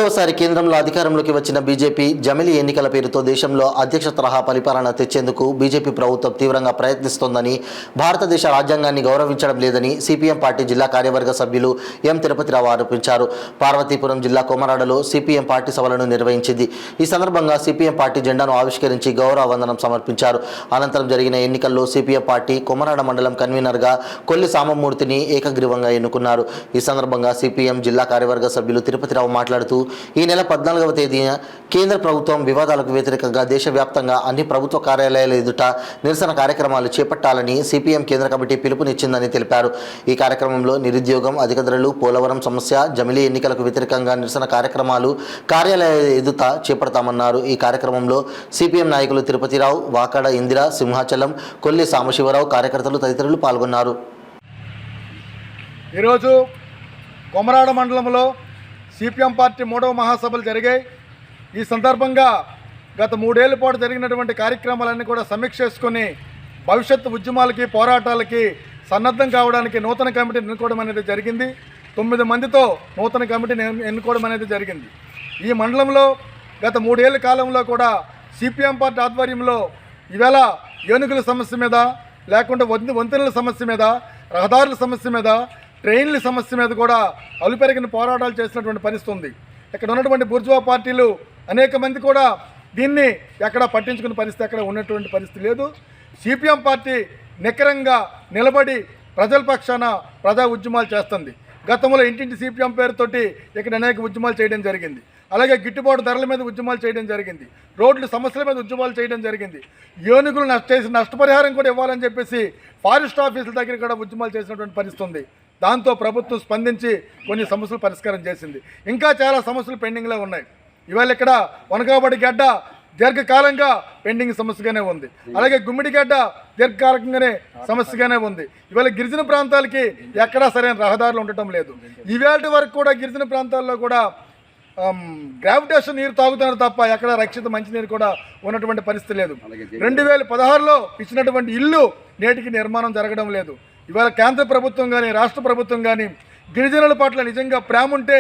మూడవసారి కేంద్రంలో అధికారంలోకి వచ్చిన బీజేపీ జమిలీ ఎన్నికల పేరుతో దేశంలో అధ్యక్ష తరహా పరిపాలన తెచ్చేందుకు బీజేపీ ప్రభుత్వం తీవ్రంగా ప్రయత్నిస్తోందని, భారతదేశ రాజ్యాంగాన్ని గౌరవించడం లేదని సిపిఎం పార్టీ జిల్లా కార్యవర్గ సభ్యులు ఎం తిరుపతిరావు ఆరోపించారు. పార్వతీపురం జిల్లా కొమరాడలో సిపిఎం పార్టీ సభలను నిర్వహించింది. ఈ సందర్భంగా సిపిఎం పార్టీ జెండాను ఆవిష్కరించి గౌరవ వందనం సమర్పించారు. అనంతరం జరిగిన ఎన్నికల్లో సిపిఎం పార్టీ కొమరాడ మండలం కన్వీనర్గా కొల్లి సామమూర్తిని ఏకగ్రీవంగా ఎన్నుకున్నారు. ఈ సందర్భంగా సిపిఎం జిల్లా కార్యవర్గ సభ్యులు తిరుపతిరావు మాట్లాడుతూ, ఈ నెల 14వ తేదీన కేంద్ర ప్రభుత్వం వివాదాలకు వ్యతిరేకంగా దేశవ్యాప్తంగా అన్ని ప్రభుత్వ కార్యాలయాల ఎదుట నిరసన కార్యక్రమాలు చేపట్టాలని సిపిఎం కేంద్ర కమిటీ పిలుపునిచ్చిందని తెలిపారు. ఈ కార్యక్రమంలో నిరుద్యోగం, అధిక ధరలు, పోలవరం సమస్య, జమిలీ ఎన్నికలకు వ్యతిరేకంగా నిరసన కార్యక్రమాలు కార్యాలయాల ఎదుట చేపడతామన్నారు. ఈ కార్యక్రమంలో సిపిఎం నాయకులు తిరుపతిరావు, వాకాడ ఇందిర, సింహాచలం, కొల్లి సాంబశివరావు, కార్యకర్తలు తదితరులు పాల్గొన్నారు. ఈరోజు కొమరాడ మండలంలో సిపిఎం పార్టీ 3వ మహాసభలు జరిగాయి. ఈ సందర్భంగా గత 3 ఏళ్ల పాటు జరిగినటువంటి కార్యక్రమాలన్నీ కూడా సమీక్ష చేసుకొని భవిష్యత్తు ఉద్యమాలకి, పోరాటాలకి సన్నద్ధం కావడానికి నూతన కమిటీని ఎన్నుకోవడం అనేది జరిగింది. 9 మందితో నూతన కమిటీని ఎన్నుకోవడం అనేది జరిగింది. ఈ మండలంలో గత 3 ఏళ్ల కాలంలో కూడా సిపిఎం పార్టీ ఆధ్వర్యంలో ఈవేళ ఏనుగుల సమస్య మీద, లేకుంటే వంతెనల సమస్య మీద, రహదారుల సమస్య మీద, ట్రైన్ల సమస్య మీద కూడా అలుపెరిగిన పోరాటాలు చేసినటువంటి పరిస్థితి ఉంది. ఇక్కడ ఉన్నటువంటి బూర్జువా పార్టీలు అనేక మంది కూడా దీన్ని ఎక్కడ పట్టించుకునే పరిస్థితి ఎక్కడ ఉన్నటువంటి పరిస్థితి లేదు. సిపిఎం పార్టీ నికరంగా నిలబడి ప్రజల పక్షాన ప్రజా ఉద్యమాలు చేస్తుంది. గతంలో ఇంటింటి సిపిఎం పేరుతోటి ఇక్కడ అనేక ఉద్యమాలు చేయడం జరిగింది. అలాగే గిట్టుబాటు ధరల మీద ఉద్యమాలు చేయడం జరిగింది. రోడ్ల సమస్యల మీద ఉద్యమాలు చేయడం జరిగింది. ఏనుగులు నష్టపరిహారం కూడా ఇవ్వాలని చెప్పేసి ఫారెస్ట్ ఆఫీసుల దగ్గర కూడా ఉద్యమాలు చేసినటువంటి పరిస్థితి ఉంది. దాంతో ప్రభుత్వం స్పందించి కొన్ని సమస్యలు పరిష్కారం చేసింది. ఇంకా చాలా సమస్యలు పెండింగ్లో ఉన్నాయి. ఇవాళ ఇక్కడ వనకాబడి గడ్డ దీర్ఘకాలంగా పెండింగ్ సమస్యగానే ఉంది. అలాగే గుమ్మిడిగడ్డ దీర్ఘకాలంగానే సమస్యగానే ఉంది. ఇవాళ గిరిజన ప్రాంతాలకి ఎక్కడా సరైన రహదారులు ఉండటం లేదు. ఇవాళ వరకు కూడా గిరిజన ప్రాంతాల్లో కూడా గ్రావిటేషన్ నీరు తాగుతున్నారు తప్ప ఎక్కడ రక్షిత మంచినీరు కూడా ఉన్నటువంటి పరిస్థితి లేదు. 2016లో ఇచ్చినటువంటి ఇల్లు నేటికి నిర్మాణం జరగడం లేదు. ఇవాళ కేంద్ర ప్రభుత్వం కానీ, రాష్ట్ర ప్రభుత్వం కానీ గిరిజనుల పట్ల నిజంగా ప్రేమ ఉంటే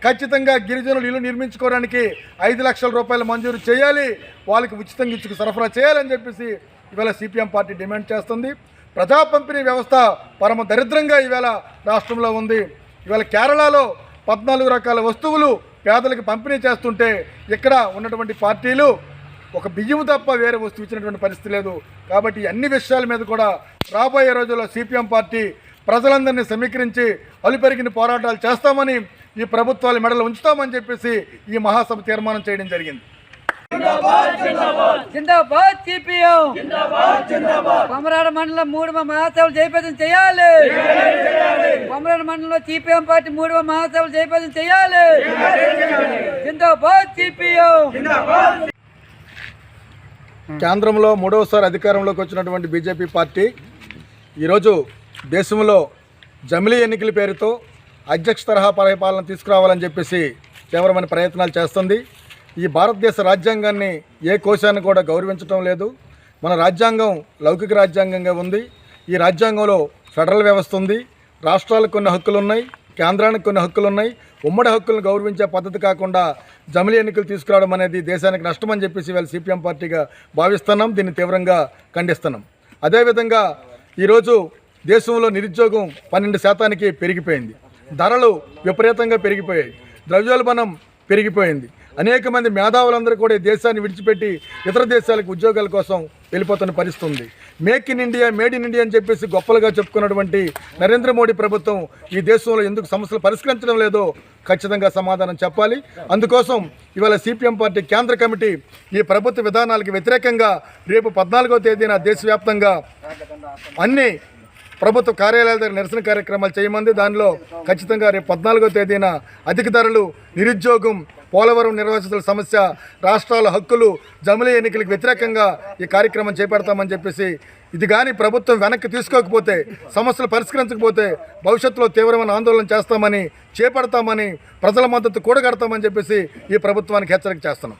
ఖచ్చితంగా గిరిజనులు ఇల్లు నిర్మించుకోవడానికి 5 లక్షల రూపాయలు మంజూరు చేయాలి, వాళ్ళకి ఉచితంగా ఇచ్చుకు సరఫరా చేయాలని చెప్పేసి ఇవాళ సిపిఎం పార్టీ డిమాండ్ చేస్తుంది. ప్రజా పంపిణీ వ్యవస్థ పరమ దరిద్రంగా ఈవేళ రాష్ట్రంలో ఉంది. ఇవాళ కేరళలో 14 రకాల వస్తువులు పేదలకు పంపిణీ చేస్తుంటే ఇక్కడ ఉన్నటువంటి పార్టీలు ఒక బియ్యం తప్ప వేరే వస్తువు ఇచ్చినటువంటి పరిస్థితి లేదు. కాబట్టి అన్ని విషయాల మీద కూడా రాబోయే రోజుల్లో సిపిఎం పార్టీ ప్రజలందరినీ సమీకరించి అలుపెరిగిన పోరాటాలు చేస్తామని, ఈ ప్రభుత్వాల మెడలు ఉంచుతామని చెప్పేసి ఈ మహాసభ తీర్మానం చేయడం జరిగింది. జిందాబాద్ సిపిఎం, కొమరాడ మండలం 3వ మహాసభలు జయప్రదం చేయాలి. కొమరాడ మండలంలో సిపిఎం పార్టీ 3వ మహాసభలు జయప్రదం చేయాలి. జిందాబాద్ సిపిఎం. కేంద్రంలో 3వసారి అధికారంలోకి వచ్చినటువంటి బీజేపీ పార్టీ ఈరోజు దేశంలో జమిలీ ఎన్నికల పేరుతో అధ్యక్ష తరహా పరిపాలన తీసుకురావాలని చెప్పేసి తీవ్రమైన ప్రయత్నాలు చేస్తుంది. ఈ భారతదేశ రాజ్యాంగాన్ని ఏ కోశాన్ని కూడా గౌరవించడం లేదు. మన రాజ్యాంగం లౌకిక రాజ్యాంగంగా ఉంది. ఈ రాజ్యాంగంలో ఫెడరల్ వ్యవస్థ ఉంది. రాష్ట్రాలకు కొన్ని హక్కులు ఉన్నాయి, కేంద్రానికి కొన్ని హక్కులు ఉన్నాయి. ఉమ్మడి హక్కులను గౌరవించే పద్ధతి కాకుండా జమిలీ ఎన్నికలు తీసుకురావడం అనేది దేశానికి నష్టమని చెప్పేసి వీళ్ళు సిపిఎం పార్టీగా భావిస్తున్నాం. దీన్ని తీవ్రంగా ఖండిస్తున్నాం. అదేవిధంగా ఈరోజు దేశంలో నిరుద్యోగం 12% పెరిగిపోయింది. ధరలు విపరీతంగా పెరిగిపోయాయి. ద్రవ్యోల్బణం పెరిగిపోయింది. అనేక మంది మేధావులందరూ కూడా దేశాన్ని విడిచిపెట్టి ఇతర దేశాలకు ఉద్యోగాల కోసం వెళ్ళిపోతున్న పరిస్థితి ఉంది. Make in India, made in India అని చెప్పేసి గొప్పలుగా చెప్పుకున్నటువంటి నరేంద్ర మోడీ ప్రభుత్వం ఈ దేశంలో ఎందుకు సమస్యలు పరిష్కరించడం లేదో ఖచ్చితంగా సమాధానం చెప్పాలి. అందుకోసం ఇవాళ సిపిఎం పార్టీ కేంద్ర కమిటీ ఈ ప్రభుత్వ విధానాలకు వ్యతిరేకంగా రేపు 14వ తేదీన దేశవ్యాప్తంగా అన్ని ప్రభుత్వ కార్యాలయాల దగ్గర నిరసన కార్యక్రమాలు చేయమంది. దానిలో ఖచ్చితంగా రేపు 14వ తేదీన అధిక ధరలు, నిరుద్యోగం, పోలవరం నిర్వాసితుల సమస్య, రాష్ట్రాల హక్కులు, జమిలీ ఎన్నికలకు వ్యతిరేకంగా ఈ కార్యక్రమం చేపడతామని చెప్పేసి, ఇది కానీ ప్రభుత్వం వెనక్కి తీసుకోకపోతే, సమస్యలు పరిష్కరించకపోతే భవిష్యత్తులో తీవ్రమైన ఆందోళన చేస్తామని, చేపడతామని, ప్రజల మద్దతు కూడగడతామని చెప్పేసి ఈ ప్రభుత్వానికి హెచ్చరిక చేస్తున్నాం.